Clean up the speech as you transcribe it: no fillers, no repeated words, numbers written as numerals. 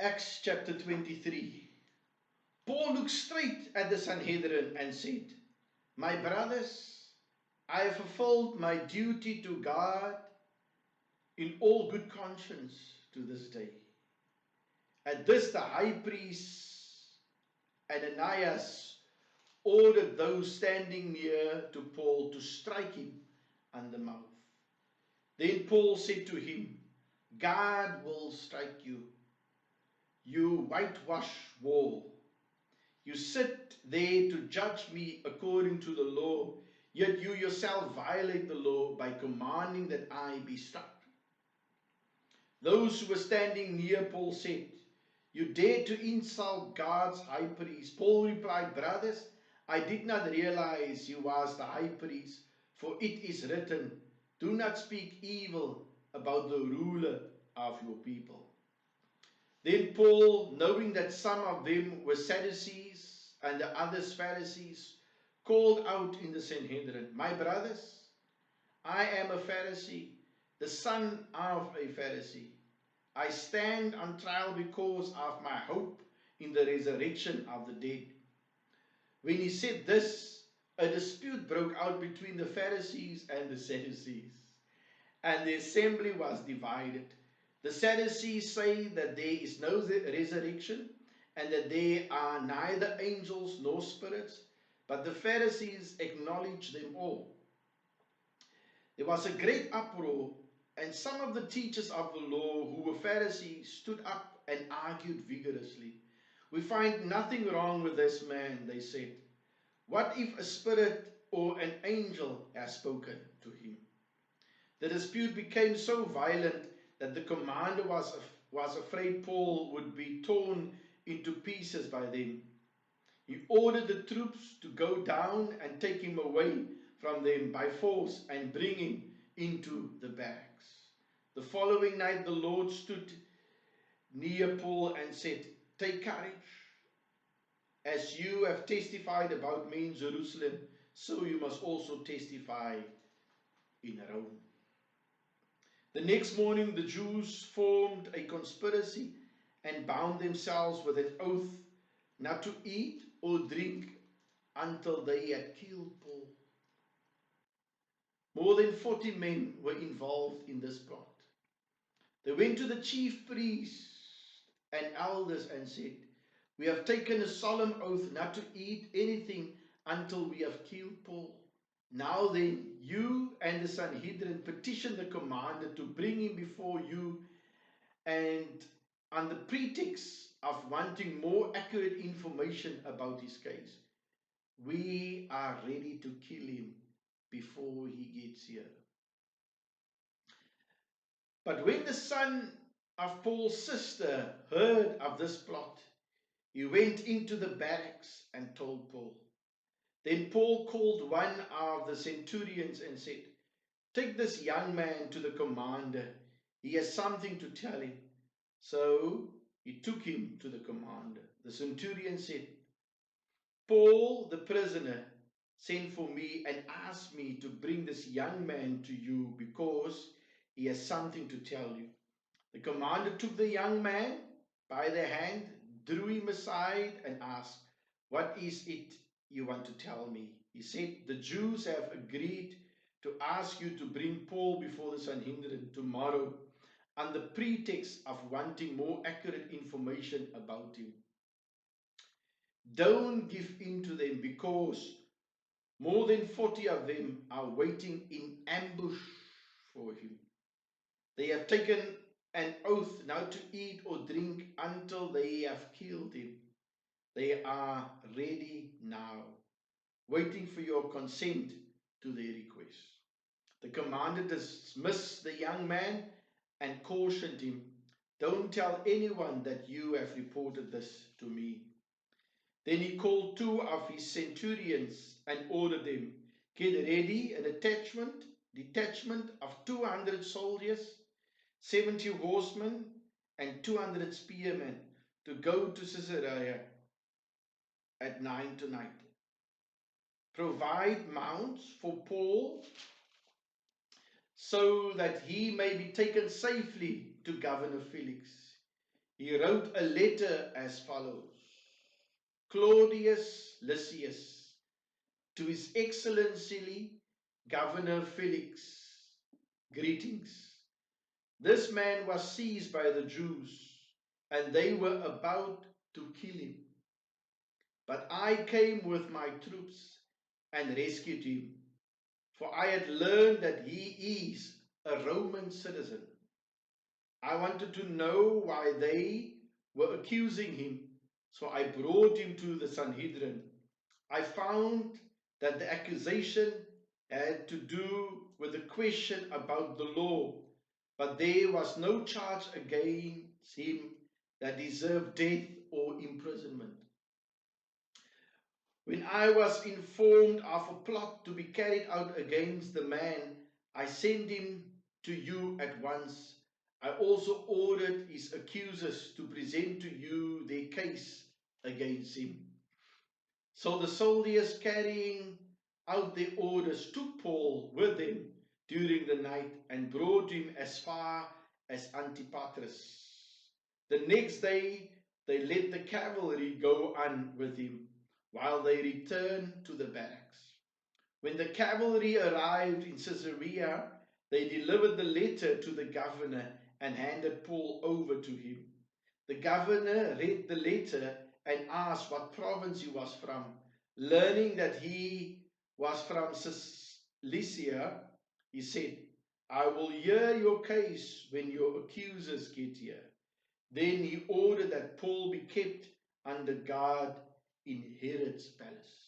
Acts chapter 23. Paul looked straight at the Sanhedrin and said, "My brothers, I have fulfilled my duty to God in all good conscience to this day." At this, the high priest Ananias ordered those standing near to Paul to strike him on the mouth. Then Paul said to him, "God will strike you, you whitewashed wall. You sit there to judge me according to the law, yet you yourself violate the law by commanding that I be struck." Those who were standing near Paul said, "You dare to insult God's high priest." Paul replied, "Brothers, I did not realize he was the high priest, for it is written, 'Do not speak evil about the ruler of your people.'" Then Paul, knowing that some of them were Sadducees and the others Pharisees, called out in the Sanhedrin, "My brothers, I am a Pharisee, the son of a Pharisee. I stand on trial because of my hope in the resurrection of the dead." When he said this, a dispute broke out between the Pharisees and the Sadducees, and the assembly was divided. The Sadducees say that there is no resurrection and that there are neither angels nor spirits, but the Pharisees acknowledge them all. There was a great uproar, and some of the teachers of the law who were Pharisees stood up and argued vigorously. "We find nothing wrong with this man," they said. "What if a spirit or an angel has spoken to him?" The dispute became so violent that the commander was afraid Paul would be torn into pieces by them. He ordered the troops to go down and take him away from them by force and bring him into the barracks. The following night the Lord stood near Paul and said, "Take courage. As you have testified about me in Jerusalem, so you must also testify in Rome." The next morning the Jews formed a conspiracy and bound themselves with an oath not to eat or drink until they had killed Paul. More than 40 men were involved in this plot. They went to the chief priests and elders and said, "We have taken a solemn oath not to eat anything until we have killed Paul. Now then, you and the Sanhedrin petition the commander to bring him before you, and on the pretext of wanting more accurate information about his case, we are ready to kill him before he gets here." But when the son of Paul's sister heard of this plot, he went into the barracks and told Paul. Then Paul called one of the centurions and said, "Take this young man to the commander. He has something to tell him." So he took him to the commander. The centurion said, "Paul, the prisoner, sent for me and asked me to bring this young man to you because he has something to tell you." The commander took the young man by the hand, drew him aside, and asked, "What is it you want to tell me?" He said, "The Jews have agreed to ask you to bring Paul before the Sanhedrin tomorrow on the pretext of wanting more accurate information about him. Don't give in to them, because more than 40 of them are waiting in ambush for him. They have taken an oath not to eat or drink until they have killed him. They are ready now, waiting for your consent to their request." The commander dismissed the young man and cautioned him, "Don't tell anyone that you have reported this to me." Then he called 2 of his centurions and ordered them, "Get ready a detachment of 200 soldiers, 70 horsemen, and 200 spearmen to go to Caesarea at 9 tonight. Provide mounts for Paul so that he may be taken safely to Governor Felix. He wrote a letter as follows: Claudius Lysias, to His Excellency Governor Felix, greetings. This man was seized by the Jews, and they were about to kill him. But I came with my troops and rescued him, for I had learned that he is a Roman citizen. I wanted to know why they were accusing him, so I brought him to the Sanhedrin. I found that the accusation had to do with a question about the law, but there was no charge against him that deserved death or imprisonment. When I was informed of a plot to be carried out against the man, I sent him to you at once. I also ordered his accusers to present to you their case against him. So the soldiers carrying out their orders took Paul with them during the night and brought him as far as Antipatris. The next day they let the cavalry go on with him while they returned to the barracks. When the cavalry arrived in Caesarea, they delivered the letter to the governor and handed Paul over to him. The governor read the letter and asked what province he was from. Learning that he was from Cilicia, he said, I will hear your case when your accusers get here. Then he ordered that Paul be kept under guard in Herod's palace.